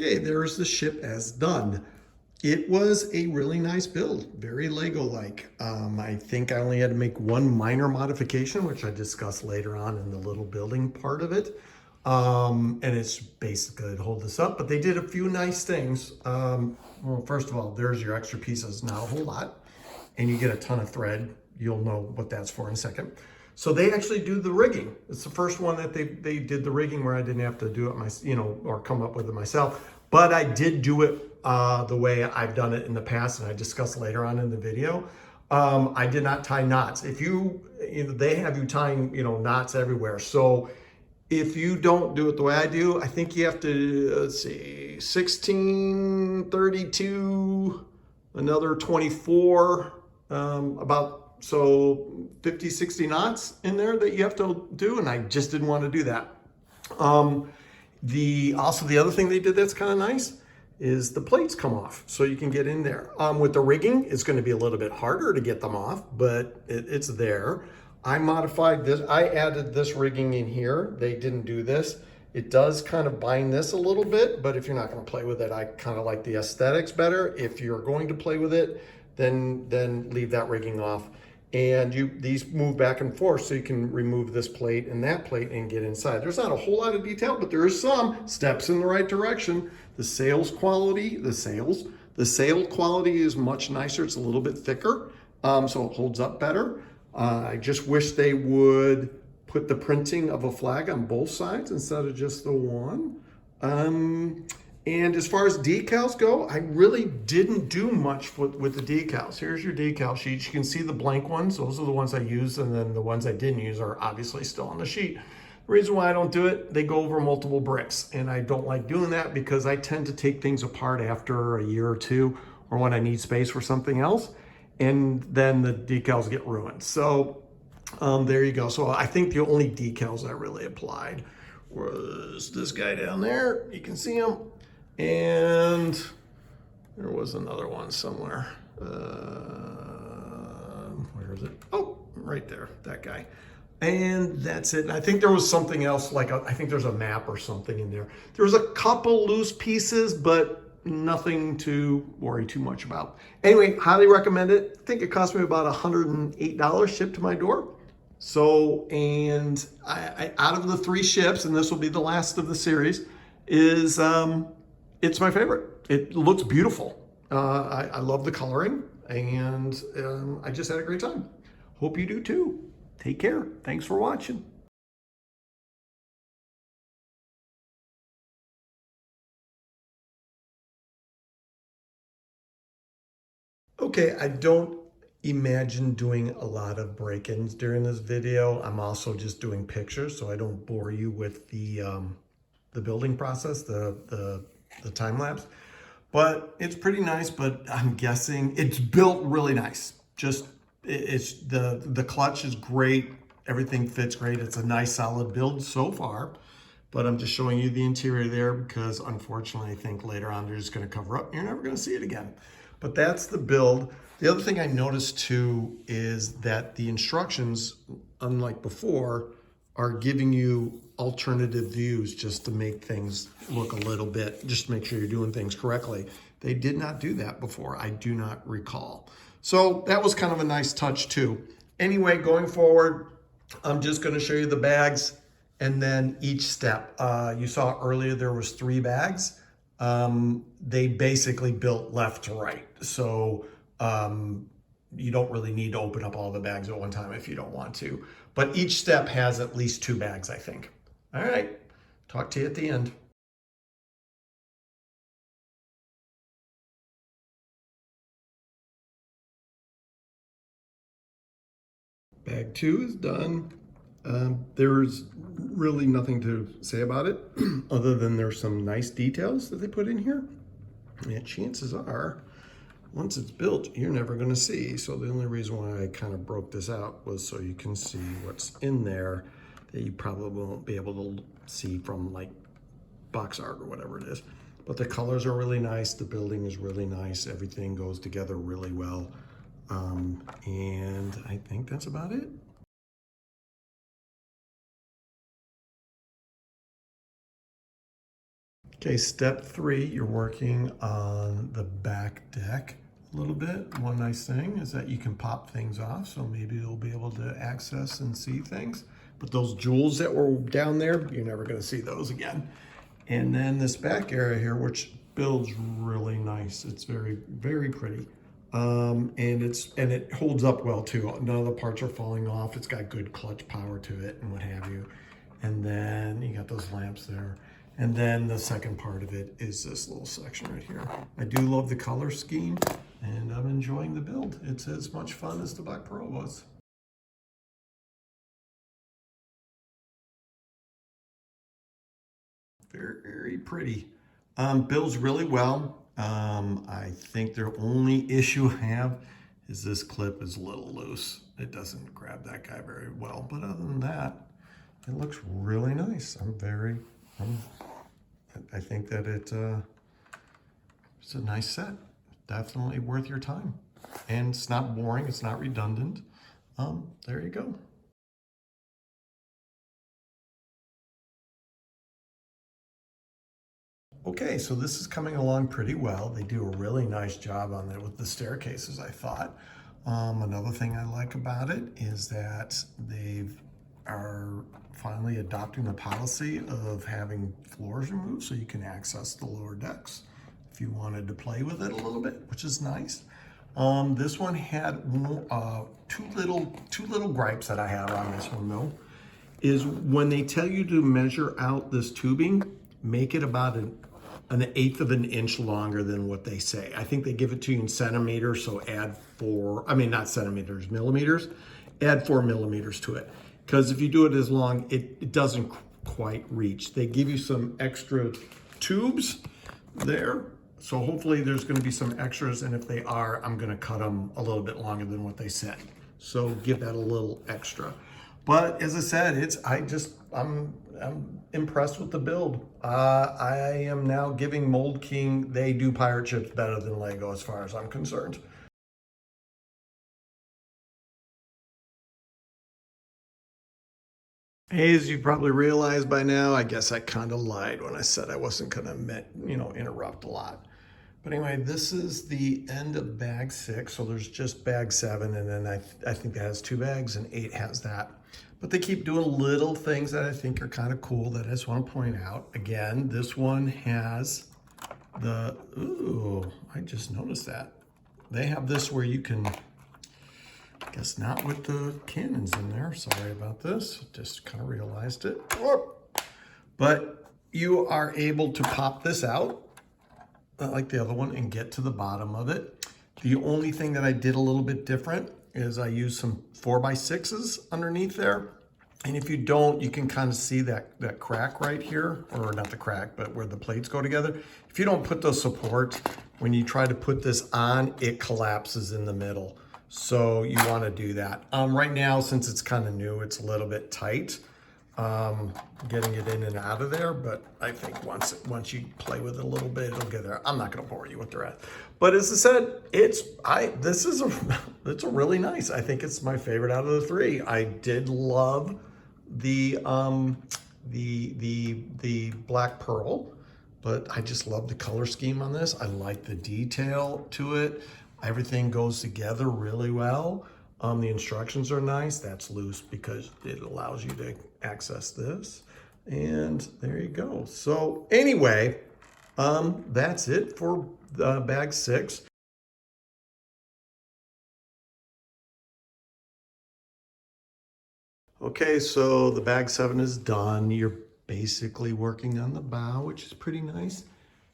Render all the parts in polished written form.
Okay, there's the ship as done. It was a really nice build, very Lego-like. I think I only had to make one minor modification, which I discuss later on in the little building part of it. And it's basically to hold this up, but they did a few nice things. Well, first of all, there's your extra pieces, not a whole lot, and you get a ton of thread. You'll know what that's for in a second. So they actually do the rigging. It's the first one that they did the rigging where I didn't have to do it or come up with it myself. But I did do it the way I've done it in the past, and I discussed later on in the video. I did not tie knots. If they have you tying, knots everywhere. So if you don't do it the way I do, I think you have to, let's see, 16, 32, another 24, so 50, 60 knots in there that you have to do, and I just didn't want to do that. Also the other thing they did that's kind of nice is the plates come off so you can get in there. With the rigging, it's going to be a little bit harder to get them off, but it's there. I modified this. I added this rigging in here. They didn't do this. It does kind of bind this a little bit, but if you're not going to play with it, I kind of like the aesthetics better. If you're going to play with it, then leave that rigging off. And these move back and forth, so you can remove this plate and that plate and get inside. There's not a whole lot of detail, but there is some steps in the right direction. The sail quality is much nicer. It's a little bit thicker, so it holds up better. I just wish they would put the printing of a flag on both sides instead of just the one. And as far as decals go, I really didn't do much with the decals. Here's your decal sheet. You can see the blank ones. Those are the ones I used, and then the ones I didn't use are obviously still on the sheet. The reason why I don't do it, they go over multiple bricks, and I don't like doing that because I tend to take things apart after a year or two, or when I need space for something else, and then the decals get ruined. So there you go. So I think the only decals I really applied was this guy down there. You can see him. And there was another one somewhere. Where is it? Oh, right there, that guy. And that's it. And I think there was something else, I think there's a map or something in there. There was a couple loose pieces, but nothing to worry too much about. Anyway, highly recommend it. I think it cost me about $108 shipped to my door. So, and I out of the 3 ships, and this will be the last of the series, is it's my favorite. It looks beautiful. I love the coloring, and I just had a great time. Hope you do too. Take care. Thanks for watching. Okay, I don't imagine doing a lot of break-ins during this video. I'm also just doing pictures, so I don't bore you with the building process, the time lapse. But it's pretty nice, but I'm guessing it's built really nice. It's the clutch is great. Everything fits great. It's a nice solid build so far, but I'm just showing you the interior there because unfortunately I think later on they're just going to cover up and you're never going to see it again. But that's the build. The other thing I noticed too is that the instructions, unlike before, are giving you alternative views just to make things look a little bit, just to make sure you're doing things correctly. They did not do that before. I do not recall. So that was kind of a nice touch too. Anyway, going forward, I'm just going to show you the bags and then each step. You saw earlier there was 3 bags. They basically built left to right. So you don't really need to open up all the bags at one time if you don't want to. But each step has at least 2 bags, I think. All right, talk to you at the end. Bag 2 is done. There's really nothing to say about it other than there's some nice details that they put in here. And chances are, once it's built, you're never going to see. So the only reason why I kind of broke this out was so you can see what's in there that you probably won't be able to see from like box art or whatever it is. But the colors are really nice. The building is really nice. Everything goes together really well. And I think that's about it. Okay, step 3, you're working on the back deck a little bit. One nice thing is that you can pop things off, so maybe you'll be able to access and see things. But those jewels that were down there, you're never gonna see those again. And then this back area here, which builds really nice. It's very, very pretty. And it holds up well too. None of the parts are falling off. It's got good clutch power to it and what have you. And then you got those lamps there. And then the second part of it is this little section right here. I do love the color scheme and I'm enjoying the build. It's as much fun as the Black Pearl was. Very, very pretty. Builds really well. I think the only issue I have is this clip is a little loose. It doesn't grab that guy very well. But other than that, it looks really nice. I think that it's a nice set. Definitely worth your time. And it's not boring. It's not redundant. There you go. Okay, so this is coming along pretty well. They do a really nice job on it with the staircases, I thought. Another thing I like about it is that they are finally adopting the policy of having floors removed so you can access the lower decks if you wanted to play with it a little bit, which is nice. This one had two little gripes that I have on this one though, is when they tell you to measure out this tubing, make it about an 1/8 of an inch longer than what they say. I think they give it to you in centimeters, so add not centimeters, millimeters, add 4 millimeters to it. Because if you do it as long, it doesn't quite reach. They give you some extra tubes there. So hopefully there's gonna be some extras, and if they are, I'm gonna cut them a little bit longer than what they said. So give that a little extra. But as I said, I'm impressed with the build. I am now giving Mould King, they do pirate ships better than Lego as far as I'm concerned. As you probably realized by now, I guess I kind of lied when I said I wasn't gonna interrupt a lot. But anyway, this is the end of bag 6. So there's just bag 7, and then I think that has 2 bags, and 8 has that. But they keep doing little things that I think are kind of cool that I just want to point out. Again, this one has ooh, I just noticed that. They have this where you can, I guess not with the cannons in there. Sorry about this. Just kind of realized it. But you are able to pop this out like the other one and get to the bottom of it. The only thing that I did a little bit different is I used some 4x6s underneath there. And if you don't, you can kind of see that crack right here, or not the crack, but where the plates go together. If you don't put those supports, when you try to put this on, it collapses in the middle. So you want to do that. Right now, since it's kind of new, it's a little bit tight. Getting it in and out of there, but I think once you play with it a little bit, it'll get there. I'm not going to bore you with the rest, but as I said, it's a really nice. I think it's my favorite out of the 3. I did love the Black Pearl, but I just love the color scheme on this. I like the detail to it. Everything goes together really well. The instructions are nice. That's loose because it allows you to access this. And there you go. So anyway, that's it for bag 6. Okay, so the bag 7 is done. You're basically working on the bow, which is pretty nice.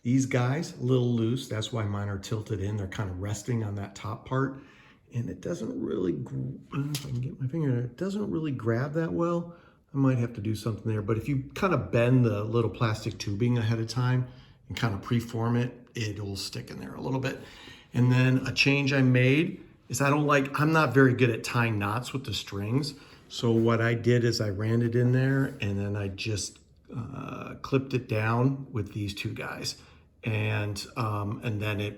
These guys, a little loose. That's why mine are tilted in. They're kind of resting on that top part. And it doesn't really, if I can get my finger, it doesn't really grab that well. I might have to do something there. But if you kind of bend the little plastic tubing ahead of time and kind of preform it, it'll stick in there a little bit. And then a change I made is I'm not very good at tying knots with the strings. So what I did is I ran it in there and then I just clipped it down with these 2 guys. And then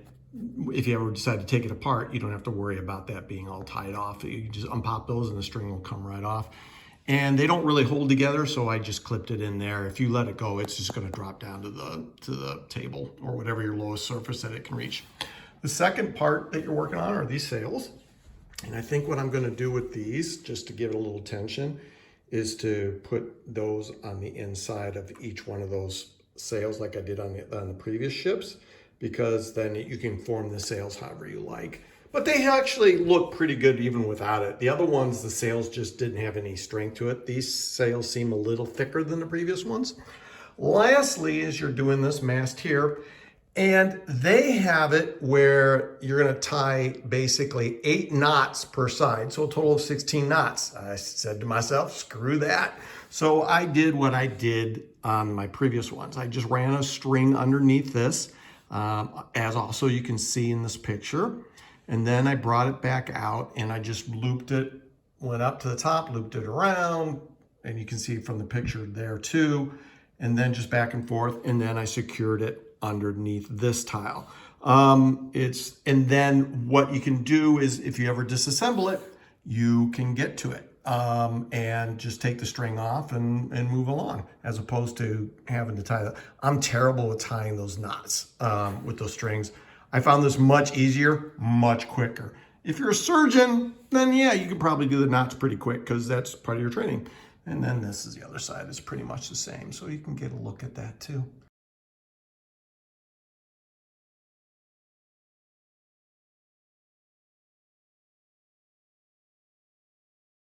if you ever decide to take it apart, you don't have to worry about that being all tied off. You just unpop those and the string will come right off. and they don't really hold together, so I just clipped it in there. If you let it go, it's just gonna drop down to the table or whatever your lowest surface that it can reach. The second part that you're working on are these sails. And I think what I'm gonna do with these, just to give it a little tension, is to put those on the inside of each one of those sails like I did on the previous ships, because then you can form the sails however you like. But they actually look pretty good even without it. The other ones, the sails just didn't have any strength to it. These sails seem a little thicker than the previous ones. Lastly, is you're doing this mast here, and they have it where you're gonna tie basically 8 knots per side, so a total of 16 knots. I said to myself, screw that. So I did what I did on my previous ones. I just ran a string underneath this, as also you can see in this picture. And then I brought it back out and I just looped it, went up to the top, looped it around, and you can see from the picture there too, and then just back and forth, and then I secured it underneath this tile. And then what you can do is, if you ever disassemble it, you can get to it and just take the string off and move along, as opposed to having to tie that. I'm terrible with tying those knots with those strings. I found this much easier, much quicker. If you're a surgeon, then yeah, you can probably do the knots pretty quick because that's part of your training. And then this is the other side, it's pretty much the same. So you can get a look at that too.